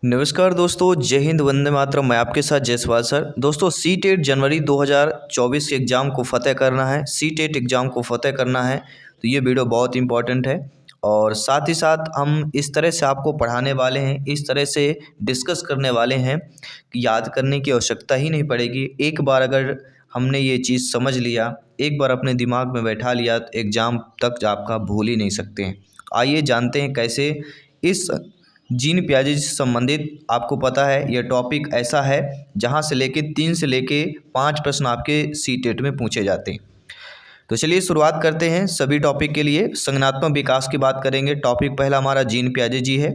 नमस्कार दोस्तों, जय हिंद, वंदे मातरम। मैं आपके साथ जयसवाल सर। दोस्तों, सी-टेट जनवरी 2024 के एग्ज़ाम को फ़तेह करना है, सी-टेट एग्ज़ाम को फ़तेह करना है, तो ये वीडियो बहुत इंपॉर्टेंट है। और साथ ही साथ हम इस तरह से आपको पढ़ाने वाले हैं, इस तरह से डिस्कस करने वाले हैं कि याद करने की आवश्यकता ही नहीं पड़ेगी। एक बार अगर हमने ये चीज़ समझ लिया, एक बार अपने दिमाग में बैठा लिया, तो एग्ज़ाम तक आपका भूल ही नहीं सकते हैं। आइए जानते हैं कैसे इस जीन पियाजे से संबंधित। आपको पता है यह टॉपिक ऐसा है जहां से लेके 3 से लेके 5 प्रश्न आपके सी-टेट में पूछे जाते हैं। तो चलिए शुरुआत करते हैं। सभी टॉपिक के लिए संज्ञानात्मक विकास की बात करेंगे। टॉपिक पहला हमारा जीन पियाजे जी है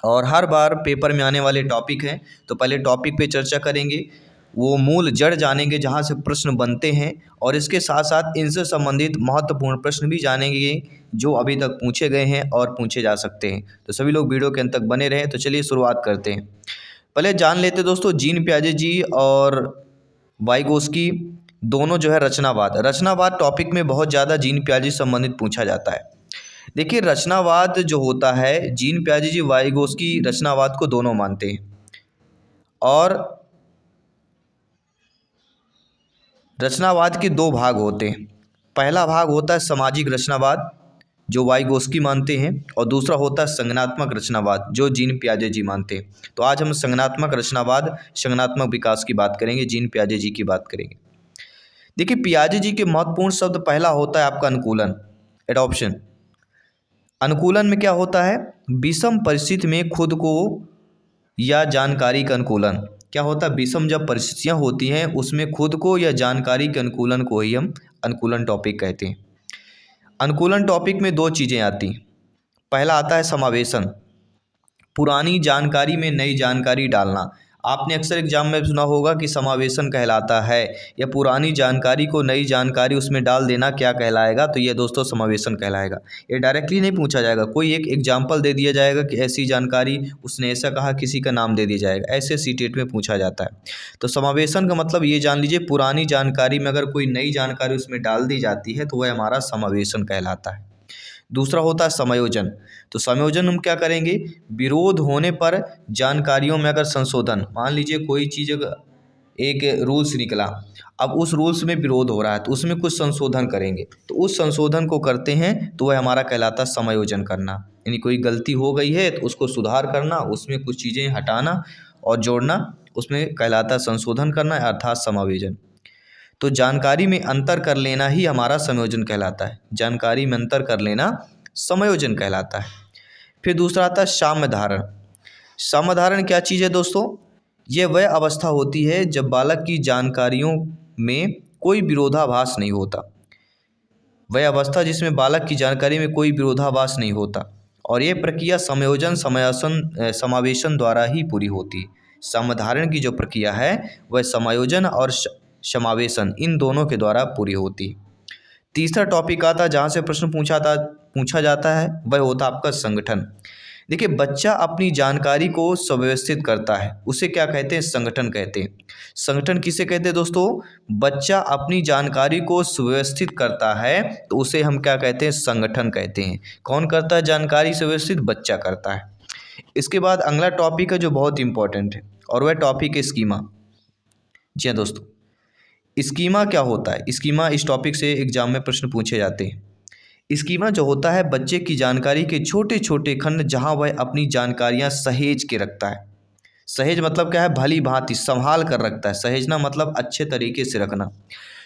और हर बार पेपर में आने वाले टॉपिक हैं। तो पहले टॉपिक पे चर्चा करेंगे, वो मूल जड़ जानेंगे जहाँ से प्रश्न बनते हैं, और इसके साथ साथ इनसे संबंधित महत्वपूर्ण प्रश्न भी जानेंगे जो अभी तक पूछे गए हैं और पूछे जा सकते हैं। तो सभी लोग वीडियो के अंत तक बने रहें। तो चलिए शुरुआत करते हैं। पहले जान लेते दोस्तों, जीन पियाजे जी और वाइगोस्की दोनों जो है रचनावाद टॉपिक में बहुत ज़्यादा जीन पियाजे से संबंधित पूछा जाता है। देखिए, रचनावाद जो होता है, जीन पियाजे जी वाइगोस्की रचनावाद को दोनों मानते हैं। और रचनावाद के दो भाग होते हैं। पहला भाग होता है सामाजिक रचनावाद जो वाइगोस्की मानते हैं, और दूसरा होता है संज्ञानात्मक रचनावाद जो जीन पियाजे जी मानते हैं। तो आज हम संज्ञानात्मक रचनावाद, संज्ञानात्मक विकास की बात करेंगे, जीन पियाजे जी की बात करेंगे। देखिए, पियाजे जी के महत्वपूर्ण शब्द पहला होता है आपका अनुकूलन, एडॉप्शन। अनुकूलन में क्या होता है? विषम परिस्थिति में खुद को या जानकारी का अनुकूलन। क्या होता है? विषम जब परिस्थितियां होती हैं उसमें खुद को या जानकारी के अनुकूलन को ही हम अनुकूलन टॉपिक कहते हैं। अनुकूलन टॉपिक में दो चीज़ें आती हैं। पहला आता है समावेशन, पुरानी जानकारी में नई जानकारी डालना। आपने अक्सर एग्जाम में सुना होगा कि समावेशन कहलाता है, या पुरानी जानकारी को नई जानकारी उसमें डाल देना क्या कहलाएगा? तो ये दोस्तों समावेशन कहलाएगा। ये डायरेक्टली नहीं पूछा जाएगा, कोई एक एग्जाम्पल दे दिया जाएगा कि ऐसी जानकारी, उसने ऐसा कहा, किसी का नाम दे दिया जाएगा। ऐसे सी-टेट में पूछा जाता है। तो समावेशन का मतलब ये जान लीजिए, पुरानी जानकारी में अगर कोई नई जानकारी उसमें डाल दी जाती है तो वह हमारा समावेशन कहलाता है। दूसरा होता है समायोजन। तो समायोजन हम क्या करेंगे? विरोध होने पर जानकारियों में अगर संशोधन, मान लीजिए कोई चीज़ एक रूल्स निकला, अब उस रूल्स में विरोध हो रहा है तो उसमें कुछ संशोधन करेंगे, तो उस संशोधन को करते हैं तो वह हमारा कहलाता है समायोजन करना। यानी कोई गलती हो गई है तो उसको सुधार करना, उसमें कुछ चीज़ें हटाना और जोड़ना, उसमें कहलाता है संशोधन करना, अर्थात समायोजन। तो जानकारी में अंतर कर लेना ही हमारा संयोजन कहलाता है। जानकारी में अंतर कर लेना समायोजन कहलाता है। फिर दूसरा आता है साम्य धारण। साम्य धारण क्या चीज़ है दोस्तों? ये वह अवस्था होती है जब बालक की जानकारियों में कोई विरोधाभास नहीं होता। वह अवस्था जिसमें बालक की जानकारी में कोई विरोधाभास नहीं होता, और ये प्रक्रिया समायोजन समावेशन द्वारा ही पूरी होती है। समाधारण की जो प्रक्रिया है वह समायोजन और समावेशन, इन दोनों के द्वारा पूरी होती है। तीसरा टॉपिक आता है जहाँ से प्रश्न पूछा जाता है, वह होता है आपका संगठन। देखिए, बच्चा अपनी जानकारी को सुव्यवस्थित करता है, उसे क्या कहते हैं? संगठन कहते हैं। संगठन किसे कहते हैं दोस्तों? बच्चा अपनी जानकारी को सुव्यवस्थित करता है तो उसे हम क्या कहते हैं? संगठन कहते हैं। कौन करता है जानकारी सुव्यवस्थित? बच्चा करता है। इसके बाद अगला टॉपिक है जो बहुत इंपॉर्टेंट है, और वह टॉपिक है स्कीमा। जी हाँ दोस्तों, स्कीमा क्या होता है? स्कीमा, इस टॉपिक से एग्जाम में प्रश्न पूछे जाते हैं। स्कीमा जो होता है बच्चे की जानकारी के छोटे छोटे खंड जहां वह अपनी जानकारियां सहेज के रखता है। सहेज मतलब क्या है? भली भांति संभाल कर रखता है। सहेजना मतलब अच्छे तरीके से रखना।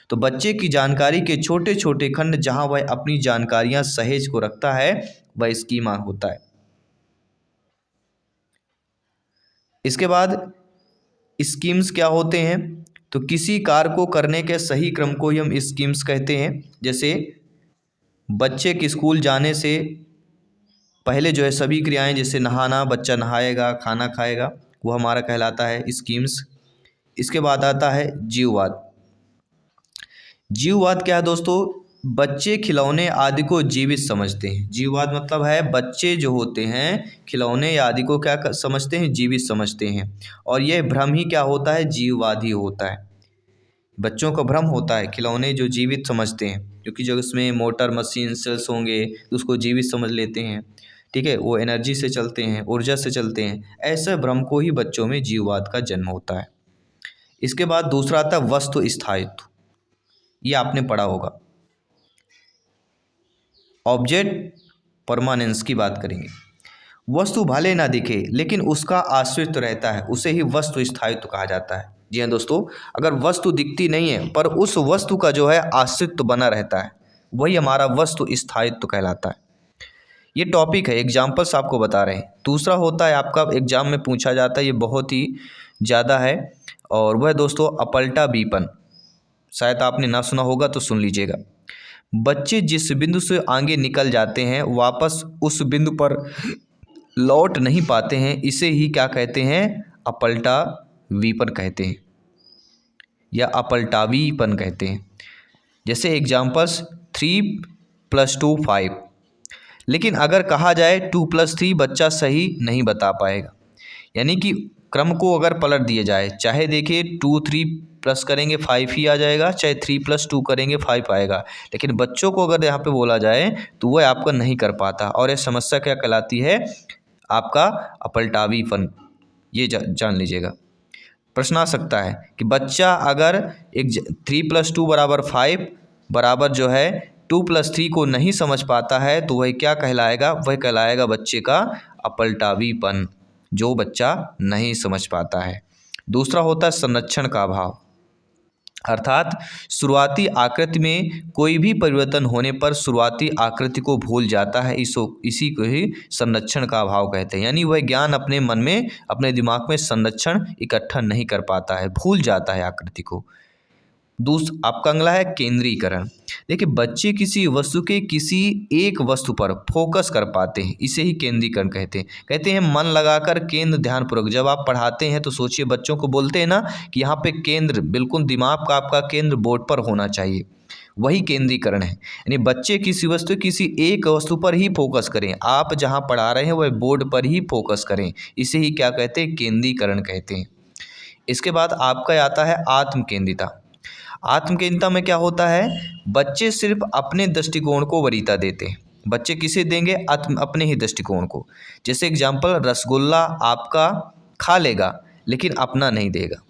तो बच्चे की जानकारी के छोटे छोटे खंड जहां वह अपनी जानकारियां सहेज को रखता है वह स्कीमा होता है। इसके बाद स्कीम्स क्या होते हैं? तो किसी कार्य को करने के सही क्रम को ही हम स्कीम्स कहते हैं। जैसे बच्चे के स्कूल जाने से पहले जो है सभी क्रियाएं, जैसे नहाना, बच्चा नहाएगा, खाना खाएगा, वो हमारा कहलाता है स्कीम्स। इसके बाद आता है जीववाद। जीववाद क्या है दोस्तों? बच्चे खिलौने आदि को जीवित समझते हैं। जीववाद मतलब है बच्चे जो होते हैं खिलौने आदि को क्या समझते हैं? जीवित समझते हैं। और यह भ्रम ही क्या होता है? जीववाद ही होता है। बच्चों को भ्रम होता है खिलौने जो जीवित समझते हैं, क्योंकि जो इसमें मोटर, मशीन, सेल्स होंगे तो उसको जीवित समझ लेते हैं। ठीक है, वो एनर्जी से चलते हैं, ऊर्जा से चलते हैं। ऐसे भ्रम को ही बच्चों में जीववाद का जन्म होता है। इसके बाद दूसरा आता है वस्तु स्थायित्व। ये आपने पढ़ा होगा। ऑब्जेक्ट परमानेंस की बात करेंगे। वस्तु भले ना दिखे लेकिन उसका अस्तित्व रहता है, उसे ही वस्तु स्थायित्व कहा जाता है। जी हाँ दोस्तों, अगर वस्तु दिखती नहीं है पर उस वस्तु का जो है अस्तित्व बना रहता है, वही हमारा वस्तु स्थायित्व कहलाता है। ये टॉपिक है, एग्जाम्पल्स आपको बता रहे हैं। दूसरा होता है आपका एग्जाम में पूछा जाता है, ये बहुत ही ज़्यादा है, और वह दोस्तों अपलटा बीपन। शायद आपने ना सुना होगा तो सुन लीजिएगा। बच्चे जिस बिंदु से आगे निकल जाते हैं वापस उस बिंदु पर लौट नहीं पाते हैं, इसे ही क्या कहते हैं? अपलटा विपन कहते हैं या अपलटावीपन कहते हैं। जैसे एग्जाम्पल्स 3 + 2 5। लेकिन अगर कहा जाए 2 + 3, बच्चा सही नहीं बता पाएगा। यानी कि क्रम को अगर पलट दिया जाए, चाहे देखिए 2 3 प्लस करेंगे 5 ही आ जाएगा, चाहे 3 + 2 करेंगे 5 आएगा। लेकिन बच्चों को अगर यहाँ पे बोला जाए तो वह आपका नहीं कर पाता, और यह समस्या क्या कहलाती है? आपका अपलटावीपन। ये जान लीजिएगा। प्रश्न आ सकता है कि बच्चा अगर 3 + 2 = 5 बराबर जो है 2 + 3 को नहीं समझ पाता है तो वह क्या कहलाएगा? वह कहलाएगा बच्चे का अपलटावीपन, जो बच्चा नहीं समझ पाता है। दूसरा होता है संरक्षण का अभाव, अर्थात शुरुआती आकृति में कोई भी परिवर्तन होने पर शुरुआती आकृति को भूल जाता है। इसी को ही संरक्षण का अभाव कहते हैं। यानी वह ज्ञान अपने मन में, अपने दिमाग में संरक्षण इकट्ठा नहीं कर पाता है, भूल जाता है आकृति को। आपका अगला है केंद्रीकरण। देखिए, बच्चे किसी वस्तु के किसी एक वस्तु पर फोकस कर पाते हैं, इसे ही केंद्रीकरण कहते हैं मन लगाकर केंद्र ध्यानपूर्वक। जब आप पढ़ाते हैं तो सोचिए, बच्चों को बोलते हैं ना कि यहाँ पे केंद्र, बिल्कुल दिमाग का आपका केंद्र बोर्ड पर होना चाहिए, वही केंद्रीकरण है। यानी बच्चे किसी एक वस्तु पर ही फोकस करें, आप जहाँ पढ़ा रहे हैं वह बोर्ड पर ही फोकस करें, इसे ही क्या कहते हैं? केंद्रीकरण कहते हैं। इसके बाद आपका आता है आत्मकेंद्रिता। आत्मकेंद्रिता में क्या होता है? बच्चे सिर्फ अपने दृष्टिकोण को वरीयता देते हैं। बच्चे किसे देंगे? अपने ही दृष्टिकोण को। जैसे एग्जाम्पल, रसगुल्ला आपका खा लेगा लेकिन अपना नहीं देगा।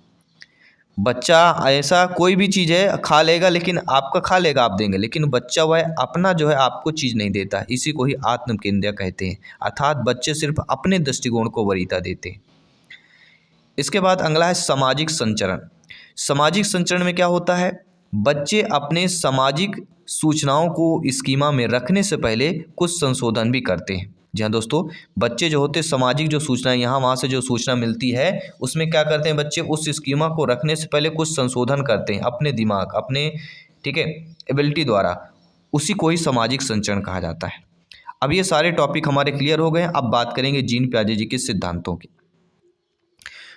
बच्चा ऐसा कोई भी चीज़ है खा लेगा, लेकिन आपका खा लेगा, आप देंगे, लेकिन बच्चा वह अपना जो है आपको चीज़ नहीं देता। इसी को ही आत्मकेंद्रिता कहते हैं, अर्थात बच्चे सिर्फ अपने दृष्टिकोण को वरीयता देते हैं। इसके बाद अगला है सामाजिक संचरण। सामाजिक संचरण में क्या होता है? बच्चे अपने सामाजिक सूचनाओं को स्कीमा में रखने से पहले कुछ संशोधन भी करते हैं। जी हाँ दोस्तों, बच्चे जो होते हैं सामाजिक जो सूचना यहाँ वहाँ से जो सूचना मिलती है उसमें क्या करते हैं बच्चे? उस स्कीमा को रखने से पहले कुछ संशोधन करते हैं अपने दिमाग, अपने ठीक है एबिलिटी द्वारा। उसी को ही सामाजिक संचरण कहा जाता है। अब ये सारे टॉपिक हमारे क्लियर हो गए हैं। अब बात करेंगे जीन पियाजे जी के सिद्धांतों की।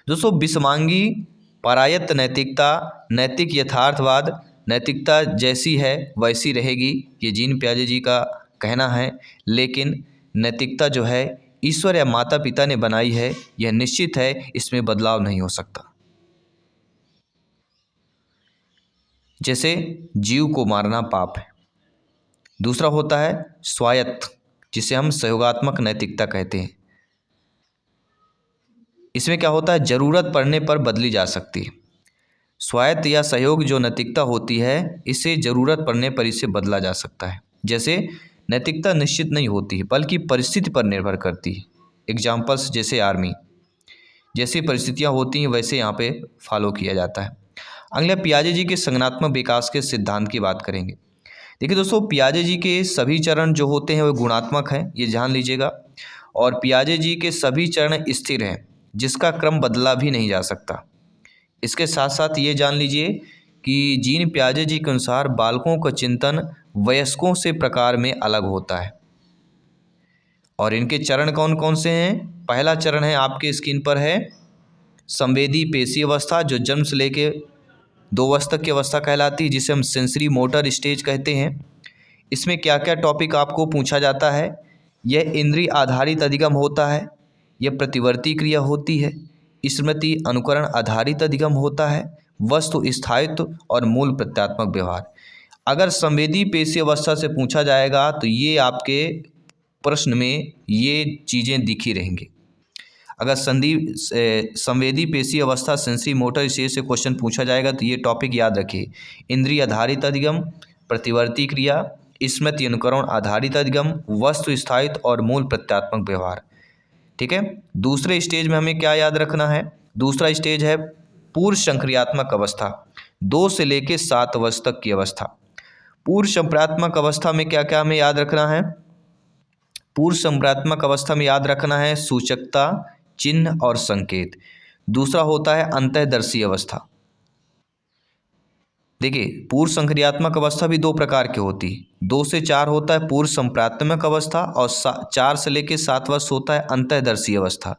दोस्तों, विषमांगी परायत्त नैतिकता, नैतिक यथार्थवाद, नैतिकता जैसी है वैसी रहेगी, ये जीन पियाजे जी का कहना है। लेकिन नैतिकता जो है ईश्वर या माता पिता ने बनाई है, यह निश्चित है, इसमें बदलाव नहीं हो सकता। जैसे जीव को मारना पाप है। दूसरा होता है स्वायत्त, जिसे हम सहयोगात्मक नैतिकता कहते हैं। इसमें क्या होता है? ज़रूरत पड़ने पर बदली जा सकती है। स्वायत्त या सहयोग जो नैतिकता होती है, इसे ज़रूरत पड़ने पर इसे बदला जा सकता है। जैसे नैतिकता निश्चित नहीं होती है बल्कि परिस्थिति पर निर्भर करती है। एग्जाम्पल्स जैसे आर्मी, जैसी परिस्थितियाँ होती हैं वैसे यहाँ पे फॉलो किया जाता है। अगले पियाजे जी के संज्ञानात्मक विकास के सिद्धांत की बात करेंगे। देखिए दोस्तों, पियाजे जी के सभी चरण जो होते हैं वो गुणात्मक हैं, ये जान लीजिएगा। और पियाजे जी के सभी चरण स्थिर हैं, जिसका क्रम बदला भी नहीं जा सकता। इसके साथ साथ ये जान लीजिए कि जीन पियाजे जी के अनुसार बालकों का चिंतन वयस्कों से प्रकार में अलग होता है। और इनके चरण कौन कौन से हैं? पहला चरण है आपके स्क्रीन पर है संवेदी पेशी अवस्था, जो जन्म से लेके 2 वर्ष तक की अवस्था कहलाती है, जिसे हम सेंसरी मोटर स्टेज कहते हैं। इसमें क्या क्या टॉपिक आपको पूछा जाता है? यह इंद्रिय आधारित अधिगम होता है, यह प्रतिवर्ती क्रिया होती है, स्मृति अनुकरण आधारित अधिगम होता है, वस्तु स्थायित्व और मूल प्रत्यात्मक व्यवहार। अगर संवेदी पेशी अवस्था से पूछा जाएगा तो ये आपके प्रश्न में ये चीज़ें दिखी रहेंगी। अगर संवेदी पेशी अवस्था सेंसरी मोटर स्टेज से क्वेश्चन पूछा जाएगा तो ये टॉपिक याद रखिए। इंद्रिय आधारित अधिगम, प्रतिवर्ती क्रिया, स्मृति अनुकरण आधारित अधिगम, वस्तु स्थायित्व और मूल प्रत्यात्मक व्यवहार। ठीक है। दूसरे स्टेज में हमें क्या याद रखना है? दूसरा स्टेज है पूर्व संक्रियात्मक अवस्था, 2 से लेकर 7 वर्ष तक की अवस्था। पूर्व संक्रियात्मक अवस्था में क्या क्या हमें याद रखना है? पूर्व संक्रियात्मक अवस्था में याद रखना है सूचकता, चिन्ह और संकेत। दूसरा होता है अंतःदर्शी अवस्था। देखिए, पूर्व संक्रियात्मक अवस्था भी 2 प्रकार की होती है। 2 से 4 होता है पूर्व संप्रात्मक अवस्था और 4 से लेकर 7 वर्ष होता है अंतःदर्शी अवस्था,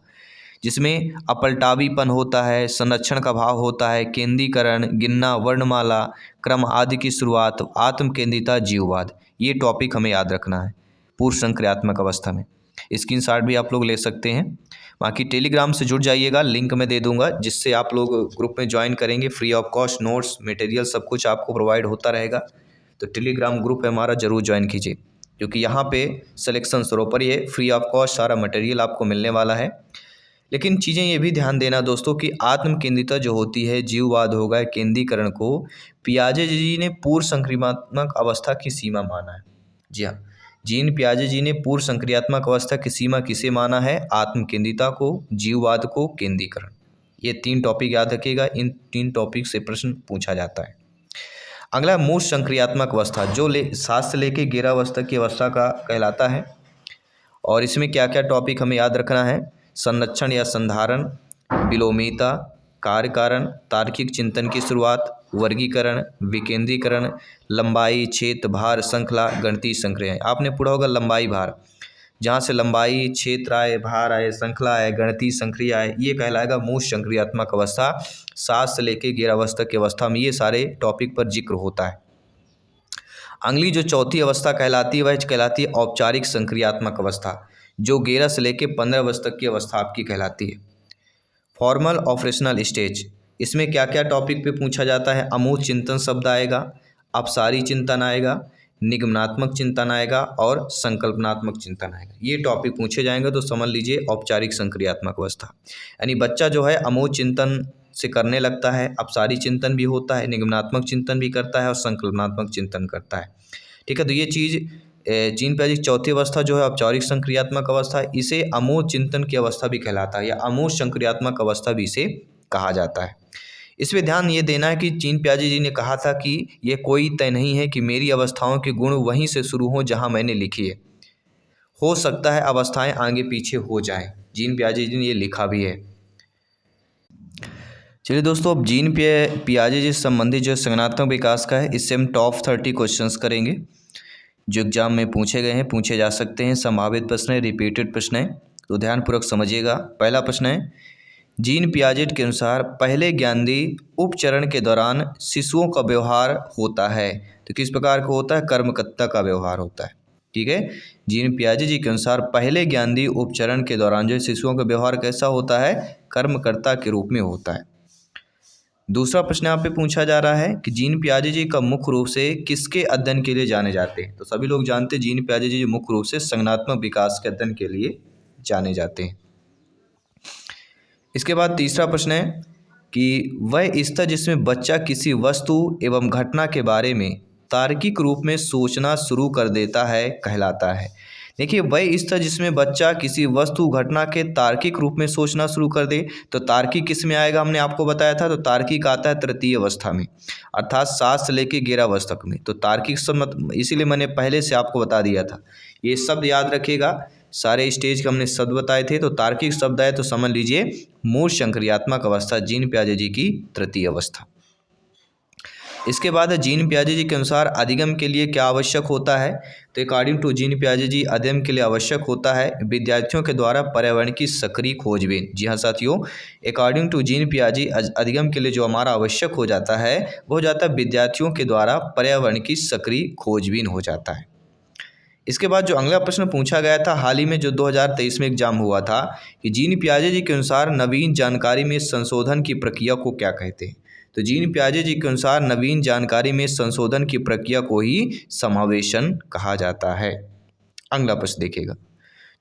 जिसमें अपलटावीपन होता है, संरक्षण का भाव होता है, केंद्रीकरण, गिनना, वर्णमाला, क्रम आदि की शुरुआत, आत्मकेंद्रिता, जीववाद। ये टॉपिक हमें याद रखना है पूर्व संक्रियात्मक अवस्था में। स्क्रीनशॉट भी आप लोग ले सकते हैं। बाकी टेलीग्राम से जुड़ जाइएगा, लिंक मैं दे दूंगा, जिससे आप लोग ग्रुप में ज्वाइन करेंगे। Free of cost notes, material सब कुछ आपको प्रोवाइड होता रहेगा। तो टेलीग्राम ग्रुप है हमारा, ज़रूर ज्वाइन कीजिए, क्योंकि यहाँ पे सिलेक्शन सरोपर ये फ्री ऑफ कॉस्ट सारा मटेरियल आपको मिलने वाला है। लेकिन चीज़ें ये भी ध्यान देना दोस्तों कि आत्म केंद्रिता जो होती है, जीववाद होगा, केंद्रीकरण को पियाजे जी ने पूर्व संक्रियात्मक अवस्था की सीमा माना है। जी हाँ, जीन पियाजे जी ने पूर्व संक्रियात्मक अवस्था की सीमा किसे माना है? आत्म केंद्रिता को, जीववाद को, केंद्रीकरण। ये 3 टॉपिक याद रखिएगा, इन 3 टॉपिक से प्रश्न पूछा जाता है। अगला मूल संक्रियात्मक अवस्था, जो 7 से लेकर 11 अवस्था की अवस्था का कहलाता है। और इसमें क्या क्या टॉपिक हमें याद रखना है? संरक्षण या संधारण, विलोमिता, कार्य कारण, तार्किक चिंतन की शुरुआत, वर्गीकरण, विकेंद्रीकरण, लंबाई, क्षेत्र, भार, श्रृंखला, गणितीय संक्रियाएं। आपने पढ़ा होगा लंबाई भार, जहाँ से लंबाई, क्षेत्र आए, भार आए, श्रृंखला आए, गणितीय संक्रिया आए, ये कहलाएगा मूल संक्रियात्मक अवस्था। 7 से लेकर 11 अवस्था की अवस्था में ये सारे टॉपिक पर जिक्र होता है। अगली जो चौथी अवस्था कहलाती है वह कहलाती है औपचारिक संक्रियात्मक अवस्था, जो 11 से लेकर 15 वर्ष तक की अवस्था आपकी कहलाती है। फॉर्मल ऑपरेशनल स्टेज, इसमें क्या क्या टॉपिक पे पूछा जाता है? अमूर्त चिंतन शब्द आएगा, अपसारी चिंतन आएगा, निगमनात्मक चिंतन आएगा और संकल्पनात्मक चिंतन आएगा। ये टॉपिक पूछे जाएंगे तो समझ लीजिए औपचारिक संक्रियात्मक अवस्था। यानी बच्चा जो है अमूर्त चिंतन से करने लगता है, अपसारी चिंतन भी होता है, निगमनात्मक चिंतन भी करता है और संकल्पनात्मक चिंतन करता है। ठीक है, तो ये चीज़ जीन पियाजे की चौथी अवस्था जो है औपचारिक संक्रियात्मक अवस्था, इसे अमूर्त चिंतन की अवस्था भी कहलाता है, या अमूर्त संक्रियात्मक अवस्था भी इसे कहा जाता है। इसमें ध्यान ये देना है कि जीन पियाजे जी ने कहा था कि ये कोई तय नहीं है कि मेरी अवस्थाओं के गुण वहीं से शुरू हों जहाँ मैंने लिखी है, हो सकता है अवस्थाएं आगे पीछे हो जाएं। जीन पियाजे जी ने ये लिखा भी है। चलिए दोस्तों, अब जीन पियाजे जी से संबंधित जो संज्ञानात्मक विकास का है, इससे हम टॉप 30 क्वेश्चंस करेंगे जो एग्जाम में पूछे गए हैं, पूछे जा सकते हैं। संभावित प्रश्न है, रिपीटेड प्रश्न है, तो ध्यानपूर्वक समझिएगा। पहला प्रश्न है, जीन पियाजे के अनुसार पहले ज्ञानेंद्रिय उपचरण के दौरान शिशुओं का व्यवहार होता है, तो किस प्रकार का होता है? कर्मकर्ता का व्यवहार होता है। ठीक है, जीन पियाजे जी के अनुसार पहले ज्ञानेंद्रिय उपचरण के दौरान जो शिशुओं का व्यवहार कैसा होता है? कर्मकर्ता के रूप में होता है। दूसरा प्रश्न यहाँ पे पूछा जा रहा है कि जीन पियाजे जी का मुख्य रूप से किसके अध्ययन के लिए जाने जाते हैं? तो सभी लोग जानते हैं जीन पियाजे जी मुख्य रूप से संज्ञानात्मक विकास के अध्ययन के लिए जाने जाते हैं। इसके बाद तीसरा प्रश्न है कि वह स्तर जिसमें बच्चा किसी वस्तु एवं घटना के बारे में तार्किक रूप में सोचना शुरू कर देता है कहलाता है। देखिए, वह स्तर जिसमें बच्चा किसी वस्तु घटना के तार्किक रूप में सोचना शुरू कर दे, तो तार्किक किस में आएगा? हमने आपको बताया था, तो तार्किक आता है तृतीय अवस्था में, अर्थात 7 से लेकर 11 अवस्था में। तो तार्किक शब्द इसीलिए मैंने पहले से आपको बता दिया था, ये शब्द याद रखिएगा। सारे स्टेज के हमने शब्द बताए थे, तो तार्किक शब्द आए तो समझ लीजिए मूल संक्रियात्मक अवस्था, जीन पियाजे जी की तृतीय अवस्था। इसके बाद जीन पियाजे जी के अनुसार अधिगम के लिए क्या आवश्यक होता है? तो अकॉर्डिंग टू जीन पियाजे जी अधिगम के लिए आवश्यक होता है विद्यार्थियों के द्वारा पर्यावरण की सक्रिय खोजबीन। जी हाँ साथियों, अकॉर्डिंग टू जीन पियाजे अधिगम के लिए जो हमारा आवश्यक हो जाता है वो हो जाता है विद्यार्थियों के द्वारा पर्यावरण की सक्रिय खोजबीन हो जाता है। इसके बाद जो अगला प्रश्न पूछा गया था हाल ही में जो 2023 में एग्जाम हुआ था कि जीन पियाजे जी के अनुसार नवीन जानकारी में संशोधन की प्रक्रिया को क्या कहते हैं? तो जीन पियाजे जी के अनुसार नवीन जानकारी में संशोधन की प्रक्रिया को ही समावेशन कहा जाता है। अगला प्रश्न देखिएगा,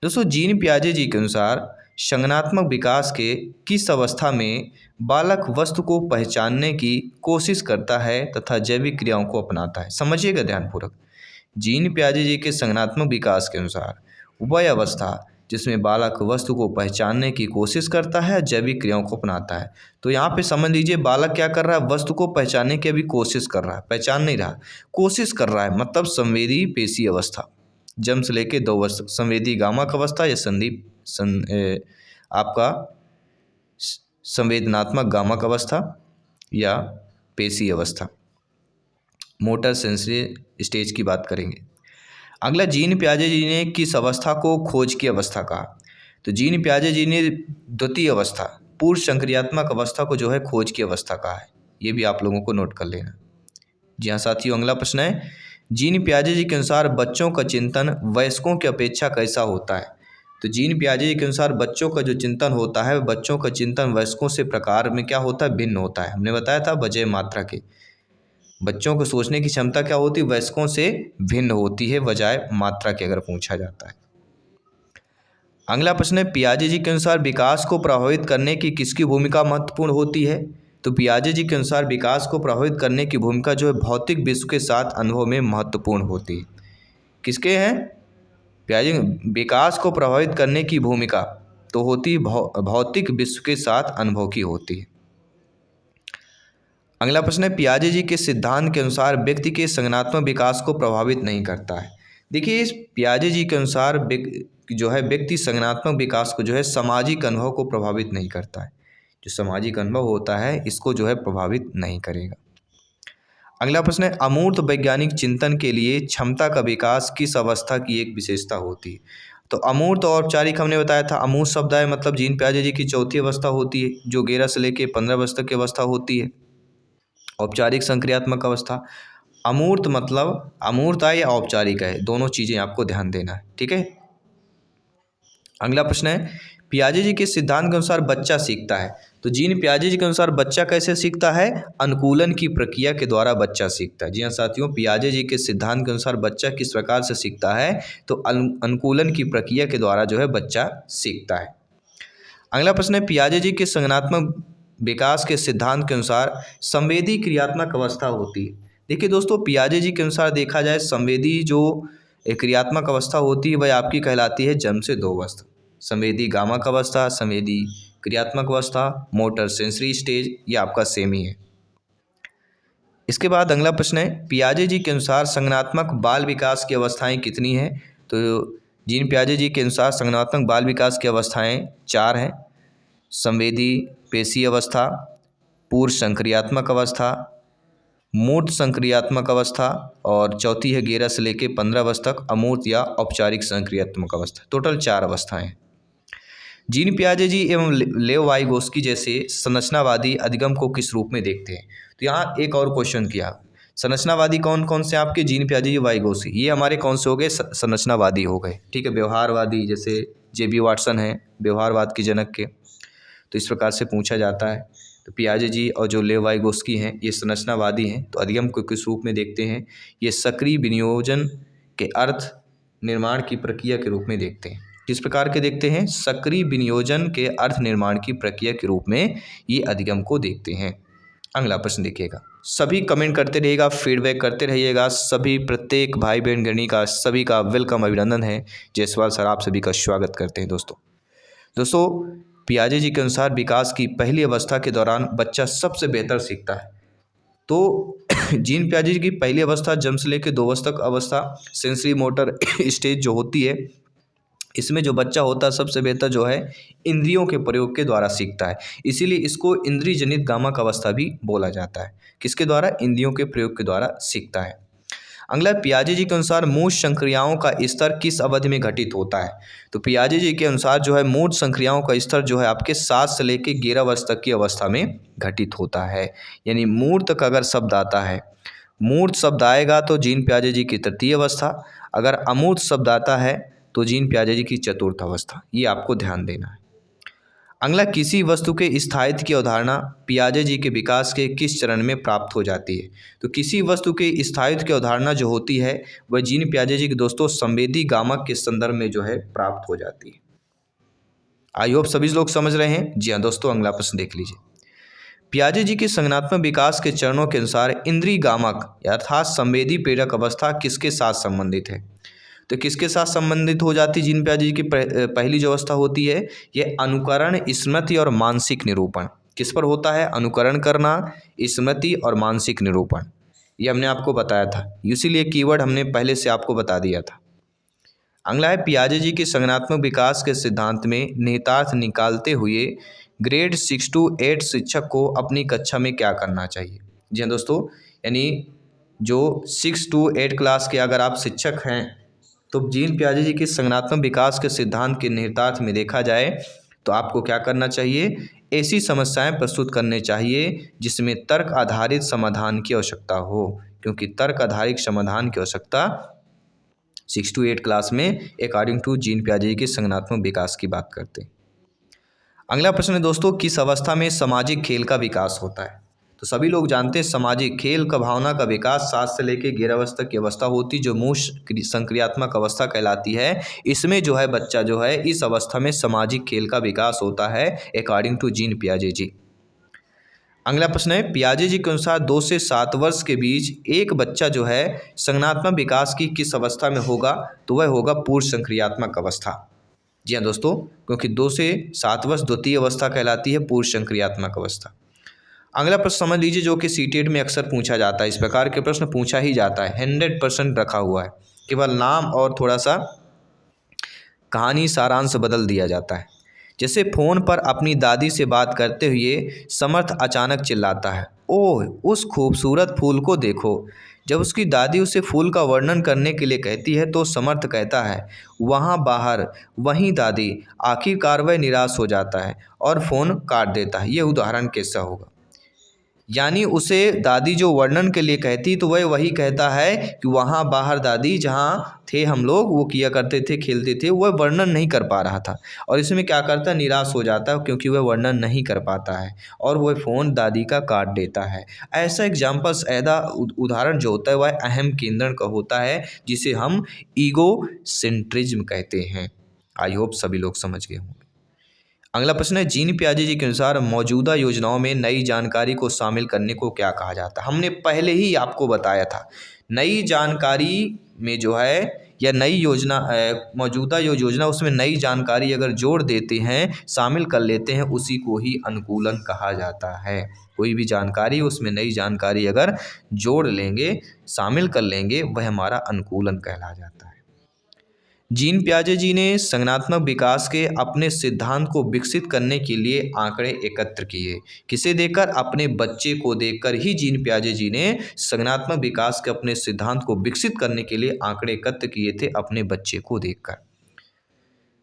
दोस्तों जीन पियाजे जी के अनुसार संज्ञानात्मक विकास के किस अवस्था में बालक वस्तु को पहचानने की कोशिश करता है तथा जैविक क्रियाओं को अपनाता है। समझिएगा ध्यानपूर्वक। जीन पियाजे जी के संज्ञानात्मक विकास के अनुसार वह अवस्था जिसमें बालक वस्तु को पहचानने की कोशिश करता है, जैविक क्रियाओं को अपनाता है। तो यहाँ पे समझ लीजिए बालक क्या कर रहा है, वस्तु को पहचानने की अभी कोशिश कर रहा है, पहचान नहीं रहा, कोशिश कर रहा है, मतलब संवेदी पेशी अवस्था। जन्म से लेके 2 वर्ष संवेदी गामक अवस्था या आपका संवेदनात्मक गामक अवस्था या पेशी अवस्था, मोटर सेंसरी स्टेज की बात करेंगे। अगला जीन पियाजे जी ने किस अवस्था को खोज की अवस्था कहा? तो जीन पियाजे जी ने द्वितीय अवस्था पूर्व संक्रियात्मक अवस्था को जो है खोज की अवस्था कहा है। ये भी आप लोगों को नोट कर लेना। जी हाँ साथियों, अगला प्रश्न है जीन पियाजे जी के अनुसार बच्चों का चिंतन वयस्कों की अपेक्षा कैसा होता है? तो जीन पियाजे जी के अनुसार बच्चों का जो चिंतन होता है, बच्चों का चिंतन वयस्कों से प्रकार में क्या होता है, भिन्न होता है। हमने बताया था बजाय मात्रा के, बच्चों को सोचने की क्षमता क्या होती है, वयस्कों से भिन्न होती है बजाय मात्रा के, अगर पूछा जाता है। अगला प्रश्न है पियाजे जी के अनुसार विकास को प्रभावित करने की किसकी भूमिका महत्वपूर्ण होती है? तो पियाजे जी के अनुसार विकास को प्रभावित करने की भूमिका जो है भौतिक विश्व के साथ अनुभव में महत्वपूर्ण होती है। किसके हैं? पियाजे। विकास को प्रभावित करने की भूमिका तो होती भौतिक विश्व के साथ अनुभव की होती है। अगला प्रश्न है पियाजे जी के सिद्धांत के अनुसार व्यक्ति के संज्ञानात्मक विकास को प्रभावित नहीं करता है। देखिए इस पियाजे जी के अनुसार जो है व्यक्ति संज्ञानात्मक विकास को जो है सामाजिक अनुभव को प्रभावित नहीं करता है। जो सामाजिक अनुभव होता है इसको जो है प्रभावित नहीं करेगा। अगला प्रश्न है अमूर्त वैज्ञानिक चिंतन के लिए क्षमता का विकास किस अवस्था की एक विशेषता होती है? तो अमूर्त और औपचारिक हमने बताया था। अमूर्त शब्द है मतलब जीन पियाजे जी की चौथी अवस्था होती है जो 11 से लेकर 15 वर्ष तक की अवस्था होती है। औपचारिक संक्रियात्मक अवस्था। अमूर्त मतलब अमूर्त है या औपचारिक है, दोनों चीज़ें आपको ध्यान देना है, ठीक है। अगला प्रश्न है पियाजे जी के सिद्धांत के अनुसार बच्चा सीखता है। तो जीन पियाजे जी के अनुसार बच्चा कैसे सीखता है? अनुकूलन की प्रक्रिया के द्वारा बच्चा सीखता है। जी हाँ साथियों, पियाजे जी के सिद्धांत के अनुसार बच्चा किस प्रकार से सीखता है? तो अनुकूलन की प्रक्रिया के द्वारा जो है बच्चा सीखता है। अगला प्रश्न है पियाजे जी के संज्ञानात्मक विकास के सिद्धांत के अनुसार संवेदी क्रियात्मक अवस्था होती है। देखिए दोस्तों, पियाजे जी के अनुसार देखा जाए संवेदी जो क्रियात्मक अवस्था होती है वह आपकी कहलाती है जन्म से 2 वर्ष। संवेदी गामक अवस्था, संवेदी क्रियात्मक अवस्था, मोटर सेंसरी स्टेज, ये आपका सेम ही है। इसके बाद अगला प्रश्न है पियाजे जी के अनुसार संज्ञानात्मक बाल विकास की अवस्थाएं कितनी हैं? तो जीन पियाजे जी के अनुसार संज्ञानात्मक बाल विकास की अवस्थाएं 4 हैं। संवेदी पेशी अवस्था, पूर्व संक्रियात्मक अवस्था, मूर्त संक्रियात्मक अवस्था और चौथी है 11 से लेकर 15 वर्ष तक अमूर्त या औपचारिक संक्रियात्मक अवस्था। टोटल 4 अवस्थाएं। जीन पियाजे जी एवं लेव वाइगोस्की जैसे संरचनावादी अधिगम को किस रूप में देखते हैं? तो यहाँ एक और क्वेश्चन किया, संरचनावादी कौन कौन से आपके? जीन पियाजे जी, वाइगोस्की, ये हमारे कौन से हो गए? संरचनावादी हो गए, ठीक है। व्यवहारवादी जैसे जेबी वाटसन है व्यवहारवाद के जनक के, तो इस प्रकार से पूछा जाता है। तो पियाजे जी और जो लेव वाइगोस्की हैं ये संरचनावादी हैं। तो अधिगम को किस रूप में देखते हैं? ये सक्रिय विनियोजन के अर्थ निर्माण की प्रक्रिया के रूप में देखते हैं। किस प्रकार के देखते हैं? सक्रिय विनियोजन के अर्थ निर्माण की प्रक्रिया के रूप में ये अधिगम को देखते हैं। अगला प्रश्न देखिएगा, सभी कमेंट करते रहिएगा, फीडबैक करते रहिएगा। सभी प्रत्येक भाई बहन गणी का सभी का वेलकम, अभिनंदन है। जायसवाल सर आप सभी का स्वागत करते हैं। दोस्तों पियाजे जी के अनुसार विकास की पहली अवस्था के दौरान बच्चा सबसे बेहतर सीखता है। तो जीन पियाजे जी की पहली अवस्था जन्म से लेकर 2 वर्ष तक अवस्था सेंसरी मोटर स्टेज जो होती है, इसमें जो बच्चा होता है सबसे बेहतर जो है इंद्रियों के प्रयोग के द्वारा सीखता है। इसीलिए इसको इंद्रिय जनित गामक अवस्था भी बोला जाता है। किसके द्वारा? इंद्रियों के प्रयोग के द्वारा सीखता है। अगला पियाजे जी के अनुसार मूर्त संक्रियाओं का स्तर किस अवधि में घटित होता है? तो पियाजे जी के अनुसार जो है मूर्त संक्रियाओं का स्तर जो है आपके 7 से लेकर 11 वर्ष तक की अवस्था में घटित होता है। यानी मूर्त का अगर शब्द आता है, मूर्त शब्द आएगा तो जीन पियाजे जी की तृतीय अवस्था, अगर अमूर्त शब्द आता है तो जीन पियाजे जी की चतुर्थ अवस्था। ये आपको ध्यान देना है। अगला, किसी वस्तु के स्थायित्व की अवधारणा पियाजे जी के विकास के किस चरण में प्राप्त हो जाती है? तो किसी वस्तु के स्थायित्व की अवधारणा जो होती है वह जीन पियाजे जी के दोस्तों संवेदी गामक के संदर्भ में जो है प्राप्त हो जाती है। आई होप सभी लोग समझ रहे हैं। जी हाँ दोस्तों, अगला प्रश्न देख लीजिए। पियाजे जी के संज्ञानात्मक विकास के चरणों के अनुसार इंद्रिय गामक अर्थात संवेदी प्रेरक अवस्था किसके साथ संबंधित है? तो किसके साथ संबंधित हो जाती है जीन पियाजे जी की पहली जो अवस्था होती है ये अनुकरण, स्मृति और मानसिक निरूपण। किस पर होता है? अनुकरण करना, स्मृति और मानसिक निरूपण। ये हमने आपको बताया था, इसीलिए कीवर्ड हमने पहले से आपको बता दिया था। अगला है, पियाजे जी के संज्ञानात्मक विकास के सिद्धांत में निहितार्थ निकालते हुए ग्रेड 6 to 8 शिक्षक को अपनी कक्षा में क्या करना चाहिए? जी हाँ दोस्तों, यानी जो 6 to 8 क्लास के अगर आप शिक्षक हैं तो जीन पियाजे जी के संज्ञानात्मक विकास के सिद्धांत के निहितार्थ में देखा जाए तो आपको क्या करना चाहिए? ऐसी समस्याएं प्रस्तुत करने चाहिए जिसमें तर्क आधारित समाधान की आवश्यकता हो, क्योंकि तर्क आधारित समाधान की आवश्यकता 6 to 8 क्लास में अकॉर्डिंग टू जीन पियाजे जी के संज्ञानात्मक विकास की बात करते हैं। अगला प्रश्न है दोस्तों, किस अवस्था में सामाजिक खेल का विकास होता है? तो सभी लोग जानते हैं सामाजिक खेल का भावना का विकास 7 से लेकर 11 वर्ष तक की अवस्था होती है जो मूल संक्रियात्मक अवस्था कहलाती है। इसमें जो है बच्चा जो है इस अवस्था में सामाजिक खेल का विकास होता है अकॉर्डिंग टू जीन पियाजे जी। अगला प्रश्न है, पियाजे जी के अनुसार 2 से 7 वर्ष के बीच एक बच्चा जो है संज्ञानात्मक विकास की किस अवस्था में होगा? तो वह होगा पूर्व संक्रियात्मक अवस्था। जी हाँ दोस्तों, क्योंकि 2 से 7 वर्ष द्वितीय अवस्था कहलाती है पूर्व संक्रियात्मक अवस्था। अगला प्रश्न समझ लीजिए जो कि सीटेट में अक्सर पूछा जाता है, इस प्रकार के प्रश्न पूछा ही जाता है, 100% रखा हुआ है, केवल नाम और थोड़ा सा कहानी सारांश बदल दिया जाता है। जैसे फ़ोन पर अपनी दादी से बात करते हुए समर्थ अचानक चिल्लाता है, ओह उस खूबसूरत फूल को देखो। जब उसकी दादी उसे फूल का वर्णन करने के लिए कहती है तो समर्थ कहता है, वहाँ बाहर वहीं दादी। आखिरकार वह निराश हो जाता है और फ़ोन काट देता है। यह उदाहरण कैसा होगा? यानी उसे दादी जो वर्णन के लिए कहती तो वह वही कहता है कि वहाँ बाहर दादी जहाँ थे हम लोग वो किया करते थे, खेलते थे, वह वर्णन नहीं कर पा रहा था और इसमें क्या करता है, निराश हो जाता है क्योंकि वह वर्णन नहीं कर पाता है और वह फ़ोन दादी का काट देता है। ऐसा एग्जाम्पल्स, ऐसा उदाहरण जो होता है वह अहम केंद्रण का होता है जिसे हम ईगो सेंट्रिज्म कहते हैं। आई होप सभी लोग समझ गए होंगे। अगला प्रश्न है, जीन पियाजे जी के अनुसार मौजूदा योजनाओं में नई जानकारी को शामिल करने को क्या कहा जाता है? हमने पहले ही आपको बताया था, नई जानकारी में जो है या नई योजना मौजूदा जो योजना उसमें नई जानकारी अगर जोड़ देते हैं, शामिल कर लेते हैं, उसी को ही अनुकूलन कहा जाता है। कोई भी जानकारी उसमें नई जानकारी अगर जोड़ लेंगे, शामिल कर लेंगे, वह हमारा अनुकूलन कहला जाता है। जीन पियाजे जी ने संज्ञानात्मक विकास के अपने सिद्धांत को विकसित करने के लिए आंकड़े एकत्र किए। किसे देखकर? अपने बच्चे को देखकर ही जीन पियाजे जी ने संज्ञानात्मक विकास के अपने सिद्धांत को विकसित करने के लिए आंकड़े एकत्र किए थे अपने बच्चे को देखकर।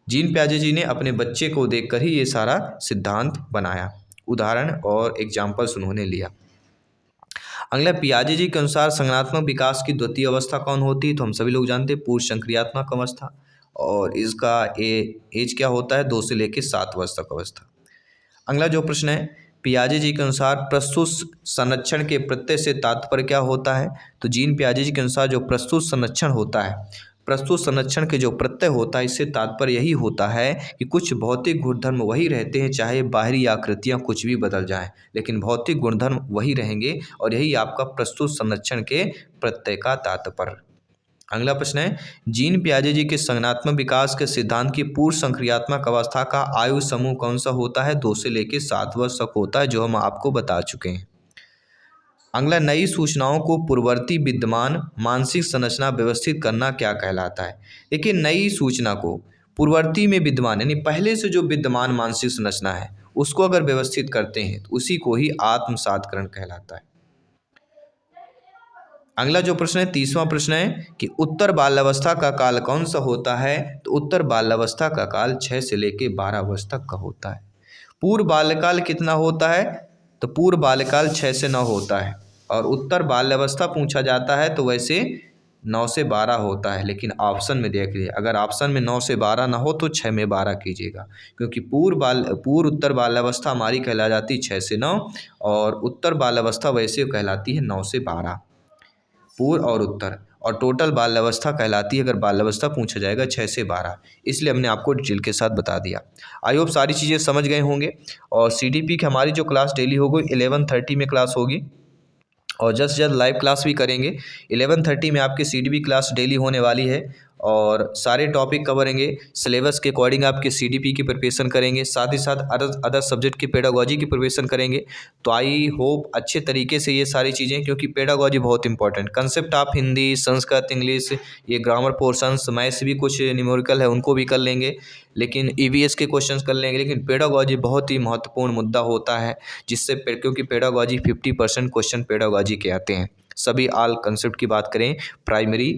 जीन पियाजे जी ने अपने बच्चे को देखकर ही ये सारा सिद्धांत बनाया, उदाहरण और एग्जाम्पल्स उन्होंने लिया। अगला, पियाजे जी के अनुसार संज्ञानात्मक विकास की द्वितीय अवस्था कौन होती है? तो हम सभी लोग जानते हैं पूर्व संक्रियात्मक अवस्था, और इसका एज क्या होता है? 2 से लेकर 7 वर्ष तक अवस्था। अगला जो प्रश्न है, पियाजे जी के अनुसार प्रस्तुत संरक्षण के प्रत्यय से तात्पर्य क्या होता है? तो जीन पियाजे जी के अनुसार जो प्रस्तुत संरक्षण होता है, प्रस्तुत संरक्षण के जो प्रत्यय होता है इससे तात्पर्य यही होता है कि कुछ भौतिक गुणधर्म वही रहते हैं, चाहे बाहरी आकृतियाँ कुछ भी बदल जाएं, लेकिन भौतिक गुणधर्म वही रहेंगे, और यही आपका प्रस्तुत संरक्षण के प्रत्यय का तात्पर्य। अगला प्रश्न है, जीन पियाजे जी के संज्ञानात्मक विकास के सिद्धांत की पूर्व संक्रियात्मक अवस्था का आयु समूह कौन सा होता है? 2 से लेकर 7 वर्ष तक होता है, जो हम आपको बता चुके हैं। अगला, नई सूचनाओं को पूर्ववर्ती विद्यमान मानसिक संरचना व्यवस्थित करना क्या कहलाता है? देखिए, नई सूचना को पूर्ववर्ती में विद्यमान यानी पहले से जो विद्यमान मानसिक संरचना है उसको अगर व्यवस्थित करते हैं तो उसी को ही आत्मसातकरण कहलाता है। अगला जो प्रश्न है, तीसवां प्रश्न है कि उत्तर बाल्यावस्था का काल कौन सा होता है? तो उत्तर बाल्यावस्था का काल 6 से लेकर 12 वर्ष तक का होता है। पूर्व बाल्यकाल कितना होता है? तो पूर्व बाल्यकाल 6 से 9 होता है, और उत्तर बाल्यावस्था पूछा जाता है तो वैसे 9 से 12 होता है, लेकिन ऑप्शन में देख लीजिए, अगर ऑप्शन में 9 से 12 ना हो तो 6 में 12 कीजिएगा, क्योंकि पूर्व उत्तर बाल्यावस्था हमारी कहला जाती है 6 से 9, और उत्तर बाल्यावस्था वैसे कहलाती है 9 से 12, पूर्व और उत्तर, और टोटल बाल्यावस्था कहलाती है, अगर बाल्यावस्था पूछा जाएगा 6 से 12। इसलिए हमने आपको डिटेल के साथ बता दिया। आई होप सारी चीज़ें समझ गए होंगे। और CDP की हमारी जो क्लास डेली होगी 11:30 में क्लास होगी, और जल्द लाइव क्लास भी करेंगे। 11:30 में आपकी CDP क्लास डेली होने वाली है, और सारे टॉपिक कवरेंगे, सिलेबस के अकॉर्डिंग आपके CDP की प्रिपरेशन करेंगे, साथ ही साथ अदर सब्जेक्ट की पेडागोजी की प्रिपरेशन करेंगे। तो आई होप अच्छे तरीके से ये सारी चीज़ें, क्योंकि पेडागोजी बहुत इंपॉर्टेंट कंसेप्ट, आप हिंदी, संस्कृत, इंग्लिश, ये ग्रामर पोर्शंस, मैथ्स भी कुछ न्यूमेरिकल है उनको भी कर लेंगे, लेकिन EVS के क्वेश्चंस कर लेंगे, लेकिन पेडागोजी बहुत ही महत्वपूर्ण मुद्दा होता है, क्योंकि पेडागोजी 50% क्वेश्चन पेडागोजी के आते हैं। सभी ऑल कंसेप्ट की बात करें, प्राइमरी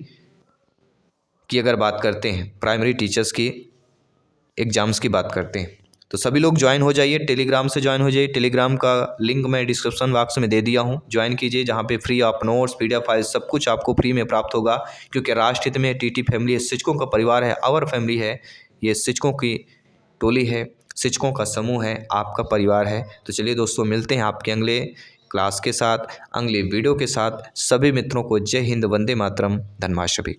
की अगर बात करते हैं, प्राइमरी टीचर्स की एग्ज़ाम्स की बात करते हैं, तो सभी लोग ज्वाइन हो जाइए, टेलीग्राम से ज्वाइन हो जाइए। टेलीग्राम का लिंक मैं डिस्क्रिप्शन बॉक्स में दे दिया हूँ, ज्वाइन कीजिए, जहाँ पे free of notes, PDF file सब कुछ आपको फ्री में प्राप्त होगा। क्योंकि राष्ट्र हित में TT फैमिली शिक्षकों का परिवार है, आवर फैमिली है, ये शिक्षकों की टोली है, शिक्षकों का समूह है, आपका परिवार है। तो चलिए दोस्तों, मिलते हैं आपके अगले क्लास के साथ, अगले वीडियो के साथ। सभी मित्रों को जय हिंद, वंदे मातरम, धन्यवाद सभी।